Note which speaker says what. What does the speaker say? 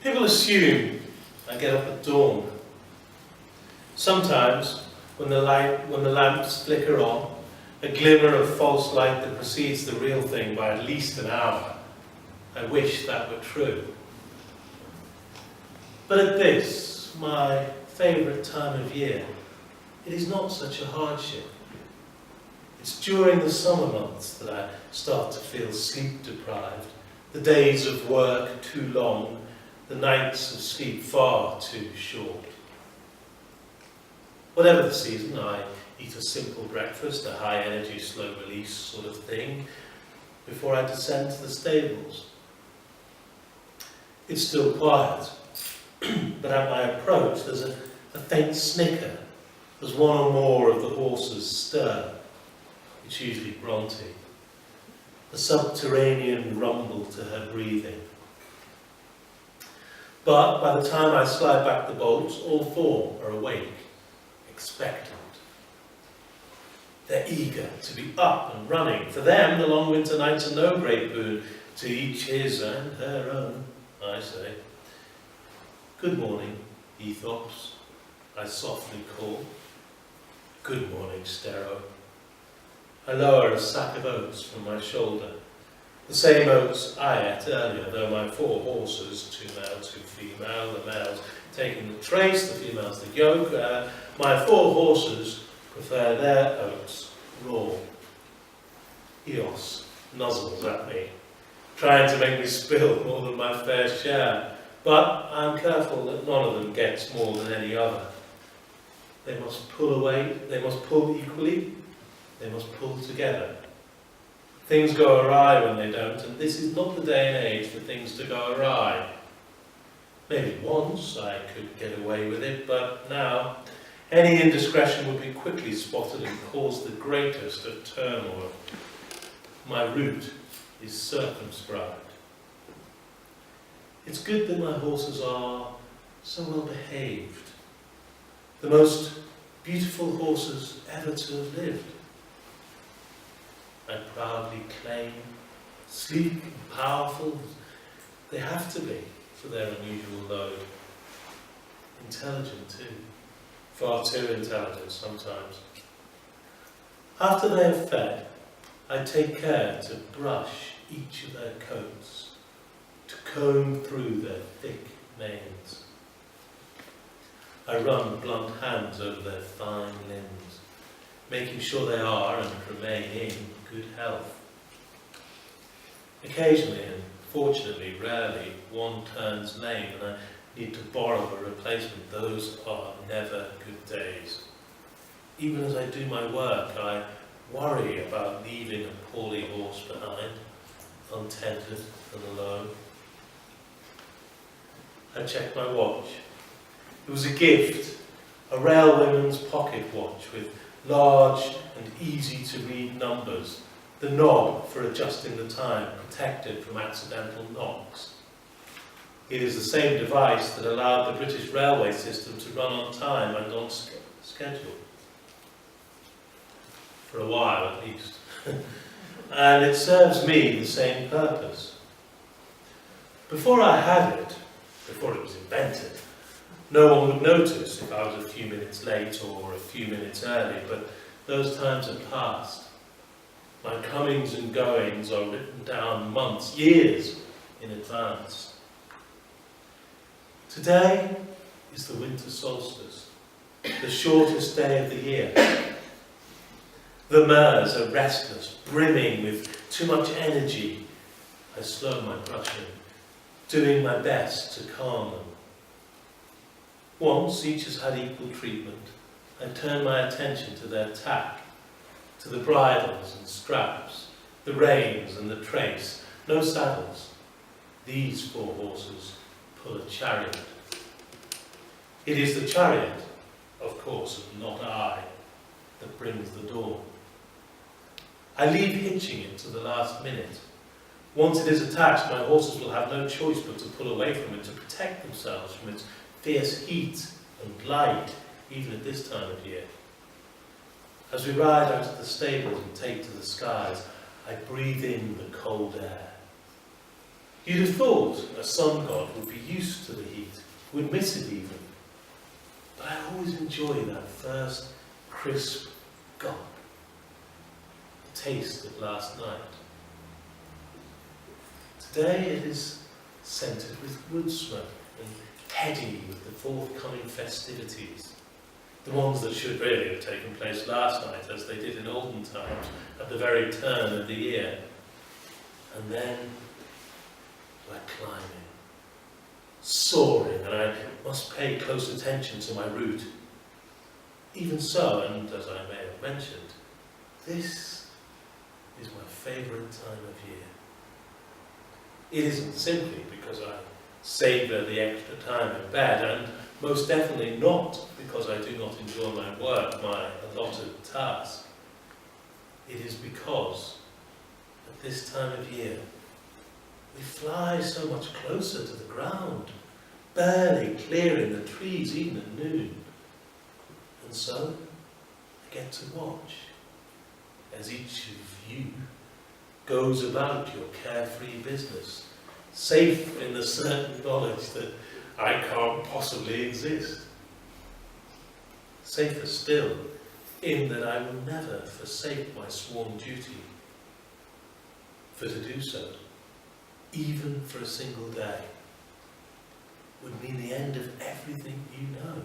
Speaker 1: People assume I get up at dawn. Sometimes, when the lamps flicker on, a glimmer of false light that precedes the real thing by at least an hour, I wish that were true. But at this, my favourite time of year, it is not such a hardship. It's during the summer months that I start to feel sleep deprived, the days of work too long, the nights of sleep far too short. Whatever the season, I eat a simple breakfast, a high energy, slow release sort of thing, before I descend to the stables. It's still quiet, but at my approach there's a faint snicker as one or more of the horses stir. It's usually Bronte. A subterranean rumble to her breathing. But by the time I slide back the bolts, all four are awake, expectant. They're eager to be up and running. For them, the long winter nights are no great boon. To each his and her own, I say. Good morning, Ethos, I softly call. Good morning, Stero. I lower a sack of oats from my shoulder. The same oats I ate earlier, though my four horses, 2 male, 2 female, the males taking the trace, the females the yoke, my 4 horses prefer their oats raw. Eos nuzzles at me, trying to make me spill more than my fair share, but I'm careful that none of them gets more than any other. They must pull away, they must pull equally, they must pull together. Things go awry when they don't, and this is not the day and age for things to go awry. Maybe once I could get away with it, but now any indiscretion would be quickly spotted and cause the greatest of turmoil. My route is circumscribed. It's good that my horses are so well behaved. The most beautiful horses ever to have lived. I proudly claim, sleek and powerful, they have to be for their unusual load. Intelligent too, far too intelligent sometimes. After they have fed, I take care to brush each of their coats, to comb through their thick manes. I run blunt hands over their fine limbs, making sure they are and remain in good health. Occasionally, and fortunately rarely, one turns lame and I need to borrow a replacement. Those are never good days. Even as I do my work, I worry about leaving a poorly horse behind, untended and alone. I check my watch. It was a gift, a railwayman's pocket watch with large and easy to read numbers, the knob for adjusting the time, protected from accidental knocks. It is the same device that allowed the British railway system to run on time and on schedule. For a while at least. And it serves me the same purpose. Before I had it, before it was invented, no one would notice if I was a few minutes late or a few minutes early, but those times have passed. My comings and goings are written down months, years in advance. Today is the winter solstice, the shortest day of the year. The mares are restless, brimming with too much energy. I slow my brushing, doing my best to calm them. Once each has had equal treatment, I turn my attention to their tack, to the bridles and straps, the reins and the trace. No saddles. These 4 horses pull a chariot. It is the chariot, of course, and not I, that brings the dawn. I leave hitching it to the last minute. Once it is attached, my horses will have no choice but to pull away from it to protect themselves from its fierce heat and light, even at this time of year. As we ride out of the stables and take to the skies, I breathe in the cold air. You'd have thought a sun god would be used to the heat, would miss it even. But I always enjoy that first crisp gulp, the taste of last night. Today it is scented with wood smoke and heady with the forthcoming festivities. The ones that should really have taken place last night, as they did in olden times, at the very turn of the year. And then we're climbing, soaring, and I must pay close attention to my route. Even so, and as I may have mentioned, this is my favourite time of year. It isn't simply because I savour the extra time in bed, and most definitely not because I do not enjoy my work, my allotted task. It is because at this time of year we fly so much closer to the ground, barely clearing the trees even at noon. And so I get to watch as each of you goes about your carefree business, safe in the certain knowledge that I can't possibly exist. Safer still, in that I will never forsake my sworn duty. For to do so, even for a single day, would mean the end of everything you know.